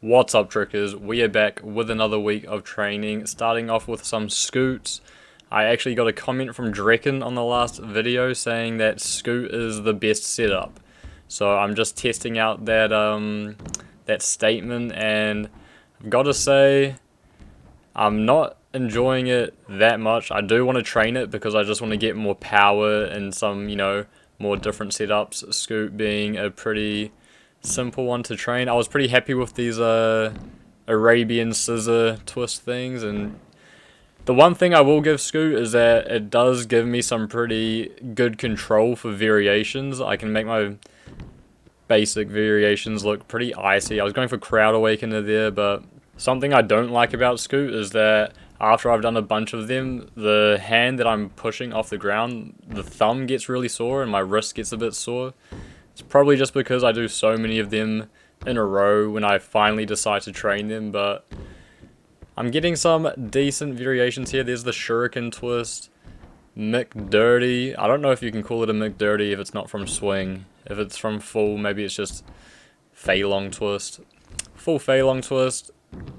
What's up, trickers? We are back with another week of training, starting off with some scoots. I actually got a comment from Drekken on the last video saying that scoot is the best setup. So I'm just testing out that statement, and I've got to say I'm not enjoying it that much. I do want to train it because I just want to get more power and some, more different setups. Scoot being a pretty simple one to train. I was pretty happy with these Arabian scissor twist things, and the one thing I will give Scoot is that it does give me some pretty good control for variations. I can make my basic variations look pretty icy. I was going for Crowd Awakener there, but something I don't like about Scoot is that after I've done a bunch of them, the hand that I'm pushing off the ground, the thumb gets really sore and my wrist gets a bit sore. It's probably just because I do so many of them in a row when I finally decide to train them, but I'm getting some decent variations here. There's the Shuriken twist, McDirty. I don't know if you can call it a McDirty if it's not from swing. If it's from full, maybe it's just Fei Long twist. Full Fei Long twist.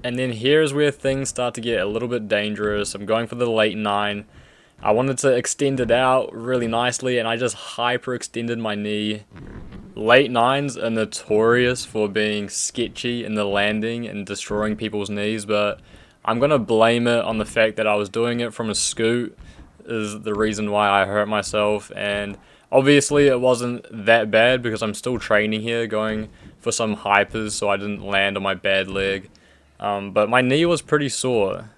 And then here's where things start to get a little bit dangerous. I'm going for the late 9. I wanted to extend it out really nicely, and I just hyper extended my knee. Late 9s are notorious for being sketchy in the landing and destroying people's knees, but I'm going to blame it on the fact that I was doing it from a scoot is the reason why I hurt myself. And obviously it wasn't that bad because I'm still training here, going for some hypers so I didn't land on my bad leg. But my knee was pretty sore.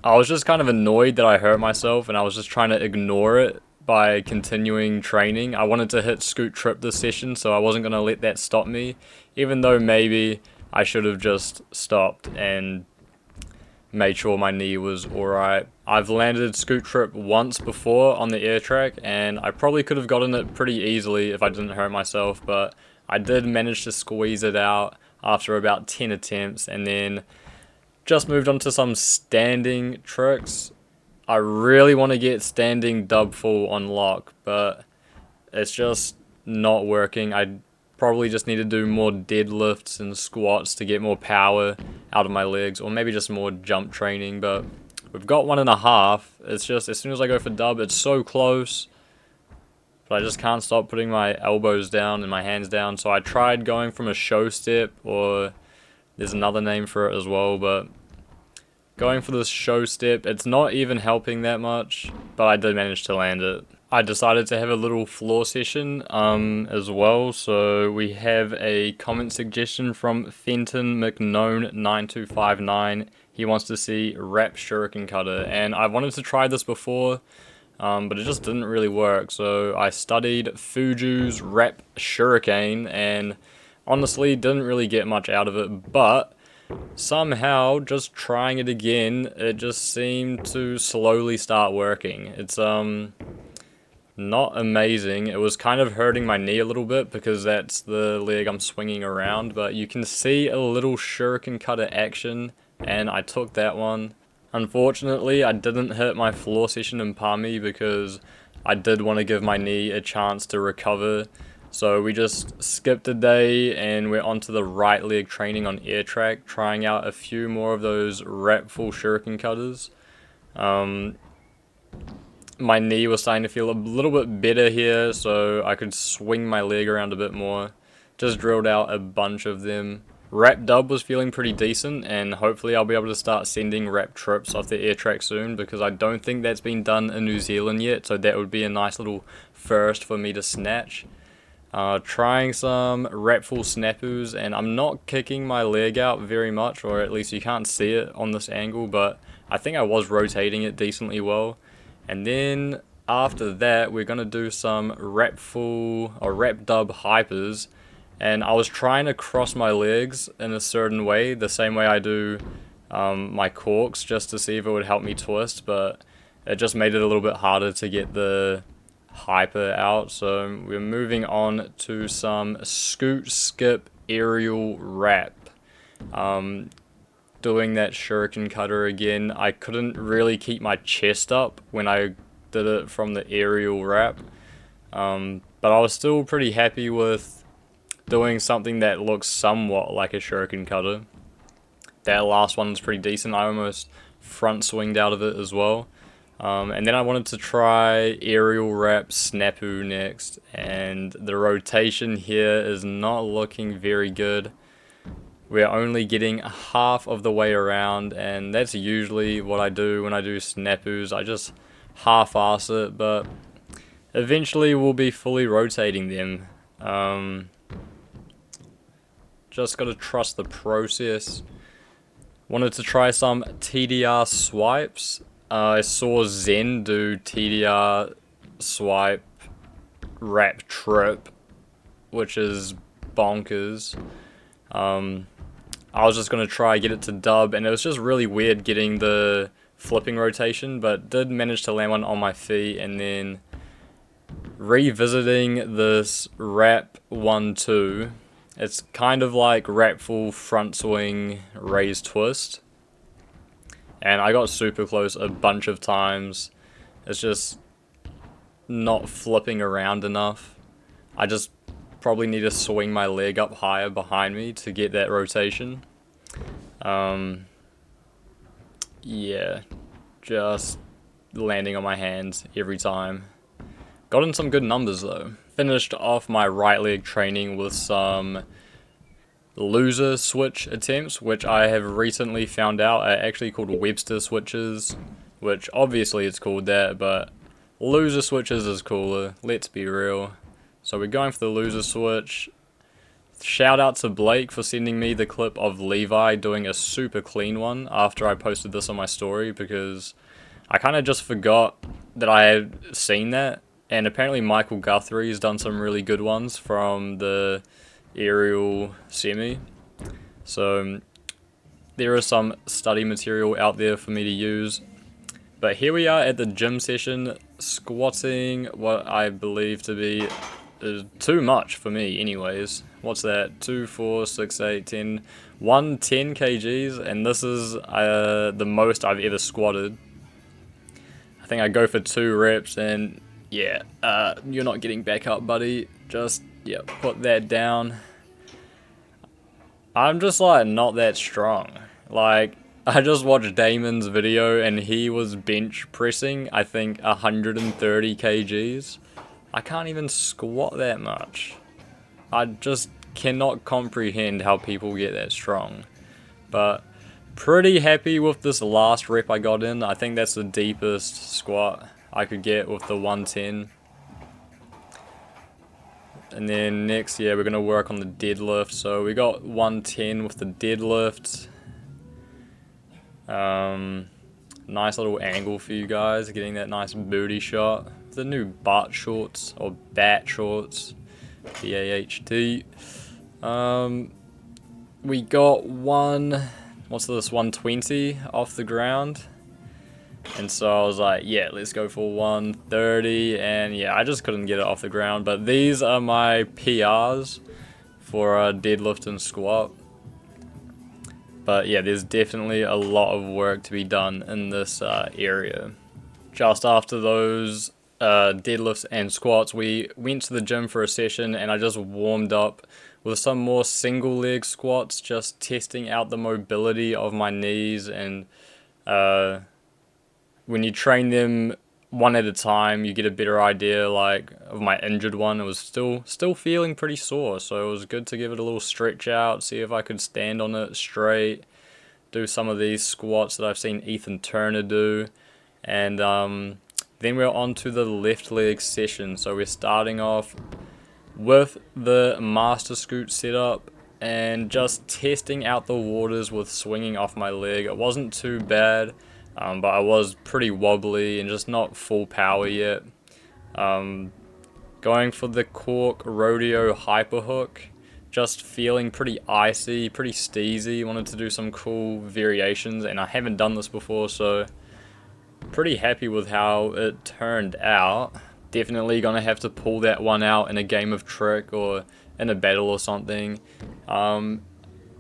I was just kind of annoyed that I hurt myself, and I was just trying to ignore it by continuing training. I wanted to hit scoot trip this session, so I wasn't going to let that stop me, even though maybe I should have just stopped and made sure my knee was alright. I've landed scoot trip once before on the air track, and I probably could have gotten it pretty easily if I didn't hurt myself, but I did manage to squeeze it out after about 10 attempts, and then just moved on to some standing tricks. I really want to get standing dub full on lock, but it's just not working. I probably just need to do more deadlifts and squats to get more power out of my legs, or maybe just more jump training, but we've got 1.5. It's just, as soon as I go for dub, it's so close, but I just can't stop putting my elbows down and my hands down. So I tried going from a show step, or there's another name for it as well, but going for this show step, it's not even helping that much, but I did manage to land it. I decided to have a little floor session as well, so we have a comment suggestion from Fenton McKnown9259. He wants to see Wrap Shuriken Cutter, and I wanted to try this before, but it just didn't really work, so I studied Fuju's Wrap Shuriken, and honestly didn't really get much out of it, but somehow, just trying it again, it just seemed to slowly start working. It's not amazing. It was kind of hurting my knee a little bit because that's the leg I'm swinging around, but you can see a little shuriken cutter action, and I took that one. Unfortunately, I didn't hit my floor session in Palmy because I did want to give my knee a chance to recover. So we just skipped a day and we're onto the right leg training on air track, trying out a few more of those wrap full shuriken cutters. My knee was starting to feel a little bit better here, so I could swing my leg around a bit more. Just drilled out a bunch of them. Wrap dub was feeling pretty decent, and hopefully I'll be able to start sending wrap trips off the air track soon, because I don't think that's been done in New Zealand yet, so that would be a nice little first for me to snatch. Trying some wrap full snapus, and I'm not kicking my leg out very much, or at least you can't see it on this angle, but I think I was rotating it decently well. And then after that, we're going to do some wrap full or wrap dub hypers, and I was trying to cross my legs in a certain way, the same way I do my corks, just to see if it would help me twist, but it just made it a little bit harder to get the hyper out. So we're moving on to some scoot skip aerial wrap. Doing that shuriken cutter again. I couldn't really keep my chest up when I did it from the aerial wrap, but I was still pretty happy with doing something that looks somewhat like a shuriken cutter. That last one was pretty decent. I almost front swinged out of it as well. And then I wanted to try aerial wrap snapu next, and the rotation here is not looking very good. We're only getting half of the way around, and that's usually what I do when I do snapus. I just half-ass it, but eventually we'll be fully rotating them. Just gotta trust the process. Wanted to try some TDR swipes. I saw Zen do TDR swipe wrap trip, which is bonkers. I was just going to try get it to dub, and it was just really weird getting the flipping rotation, but did manage to land one on my feet. And then revisiting this wrap 1-2, it's kind of like wrap full front swing raise twist, and I got super close a bunch of times. It's just not flipping around enough. I just probably need to swing my leg up higher behind me to get that rotation. Yeah, just landing on my hands every time. Got in some good numbers though. Finished off my right leg training with some loser switch attempts, which I have recently found out are actually called Webster switches, which obviously it's called that, but loser switches is cooler, let's be real. So we're going for the loser switch. Shout out to Blake for sending me the clip of Levi doing a super clean one after I posted this on my story, because I kind of just forgot that I had seen that, and apparently Michael Guthrie's done some really good ones from the aerial semi. So there is some study material out there for me to use. But here we are at the gym session, squatting what I believe to be too much for me anyways. What's that? 2, 4, 6, 8, 10. 110 kgs, and this is the most I've ever squatted. I think I go for 2 reps, and yeah, you're not getting back up, buddy. Just, yeah, put that down. I'm just like not that strong. Like, I just watched Damon's video and he was bench pressing, I think, 130 kgs. I can't even squat that much. I just cannot comprehend how people get that strong. But pretty happy with this last rep I got in. I think that's the deepest squat I could get with the 110. And then next, yeah, we're going to work on the deadlift. So we got 110 with the deadlift. Nice little angle for you guys, getting that nice booty shot. The new butt shorts, or bat shorts, B-A-H-T. We got what's this, 120 off the ground. And so I was like, yeah, let's go for 130. And yeah, I just couldn't get it off the ground. But these are my PRs for deadlift and squat. But yeah, there's definitely a lot of work to be done in this area. Just after those deadlifts and squats, we went to the gym for a session, and I just warmed up with some more single leg squats, just testing out the mobility of my knees. And when you train them one at a time, you get a better idea. Like of my injured one, it was still feeling pretty sore, so it was good to give it a little stretch out, see if I could stand on it straight, do some of these squats that I've seen Ethan Turner do. And then we're on to the left leg session. So we're starting off with the master scoot setup and just testing out the waters with swinging off my leg. It wasn't too bad, but I was pretty wobbly and just not full power yet. Going for the cork rodeo hyper hook, just feeling pretty icy, pretty steezy. Wanted to do some cool variations, and I haven't done this before, so pretty happy with how it turned out. Definitely gonna have to pull that one out in a game of Trick or in a battle or something.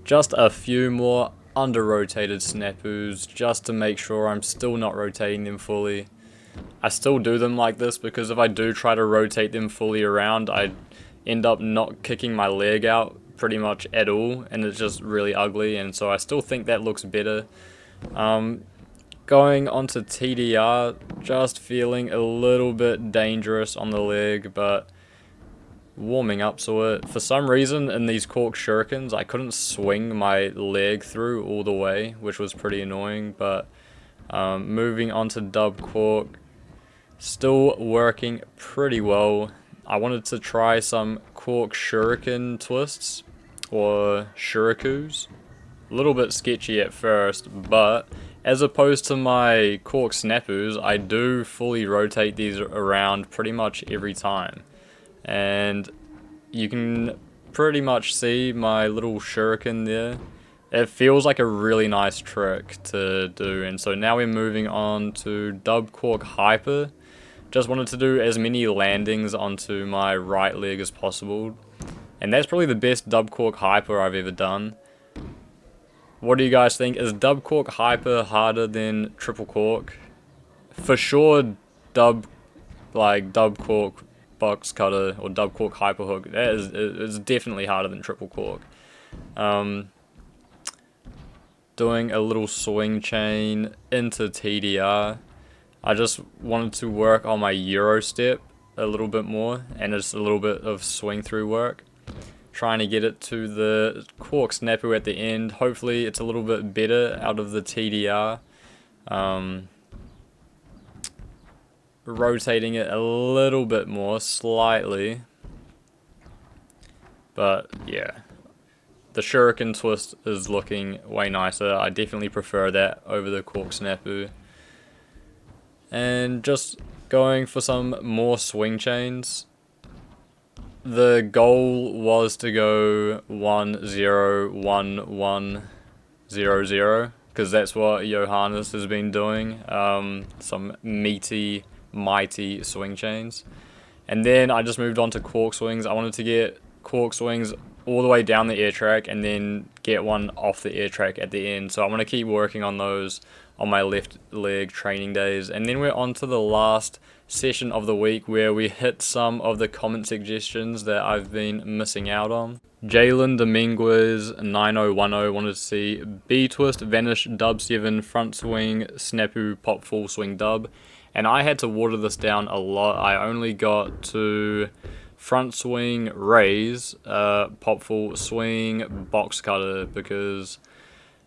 Just a few more under rotated snapus just to make sure I'm still not rotating them fully. I still do them like this because if I do try to rotate them fully around, I end up not kicking my leg out pretty much at all, and it's just really ugly, and so I still think that looks better. Going on to TDR, just feeling a little bit dangerous on the leg, but warming up to it. For some reason in these cork shurikens I couldn't swing my leg through all the way, which was pretty annoying, but moving on to dub cork, still working pretty well. I wanted to try some cork shuriken twists, or shurikus. A little bit sketchy at first, but as opposed to my cork snapus, I do fully rotate these around pretty much every time. And you can pretty much see my little shuriken there. It feels like a really nice trick to do, and so now we're moving on to dub cork hyper. Just wanted to do as many landings onto my right leg as possible, and that's probably the best dub cork hyper I've ever done. What do you guys think? Is dub cork hyper harder than triple cork? For sure, dub cork box cutter or dub cork hyper hook, that is definitely harder than triple cork. Doing a little swing chain into TDR. I just wanted to work on my Euro step a little bit more, and just a little bit of swing through work. Trying to get it to the cork snapu at the end. Hopefully it's a little bit better out of the TDR. Rotating it a little bit more, slightly. But yeah, the shuriken twist is looking way nicer. I definitely prefer that over the cork snapu. And just going for some more swing chains. The goal was to go 1-0-1-1-0-0, because that's what Johannes has been doing. Some meaty, mighty swing chains. And then I just moved on to cork swings. I wanted to get cork swings all the way down the air track and then get one off the air track at the end. So I'm going to keep working on those on my left leg training days. And then we're on to the last session of the week, where we hit some of the comment suggestions that I've been missing out on. Jalen Dominguez 9010 wanted to see B twist, vanish, dub 7, front swing, snapu, pop full swing dub. And I had to water this down a lot. I only got to front swing, raise, pop full swing, box cutter, because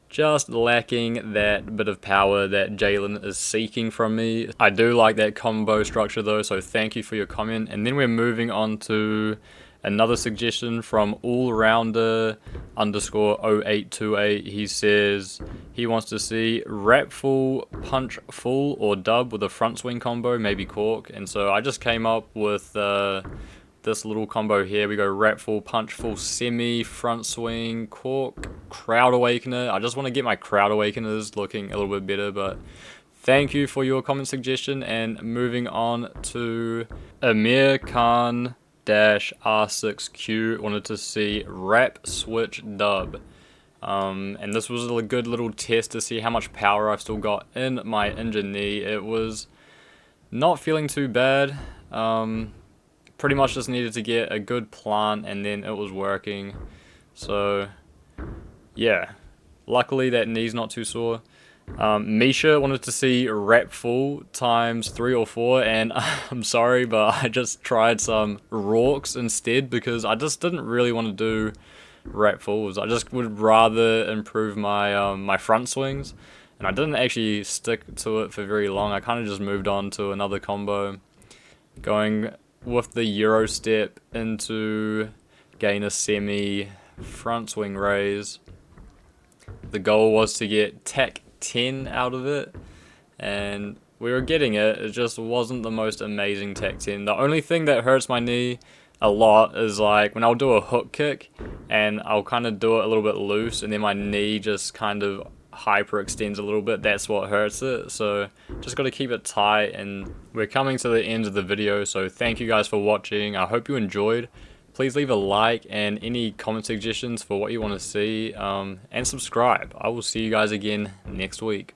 just lacking that bit of power that Jalen is seeking from me. I do like that combo structure though, so thank you for your comment. And then we're moving on to another suggestion from allrounder_0828. He says he wants to see wrap full, punch full, or dub with a front swing combo, maybe cork. And so I just came up with this little combo here. We go wrap full, punch full, semi, front swing, cork, crowd awakener. I just want to get my crowd awakeners looking a little bit better, but thank you for your comment suggestion. And moving on to Amir Khan R6Q wanted to see wrap switch dub. And this was a good little test to see how much power I've still got in my injured knee. It was not feeling too bad. Pretty much just needed to get a good plant and then it was working. So yeah, luckily that knee's not too sore. Misha wanted to see wrap full times 3 or 4, and I'm sorry, but I just tried some Rorks instead because I just didn't really want to do wrap fulls. I just would rather improve my my front swings, and I didn't actually stick to it for very long. I kind of just moved on to another combo, going with the Euro step into gain a semi front swing raise. The goal was to get TAC 10 out of it, and we were getting it. It just wasn't the most amazing TAC 10. The only thing that hurts my knee a lot is like when I'll do a hook kick and I'll kind of do it a little bit loose and then my knee just kind of hyperextends a little bit. That's what hurts it, so just got to keep it tight. And we're coming to the end of the video, so thank you guys for watching. I hope you enjoyed. Please leave a like and any comment suggestions for what you want to see, and subscribe. I will see you guys again next week.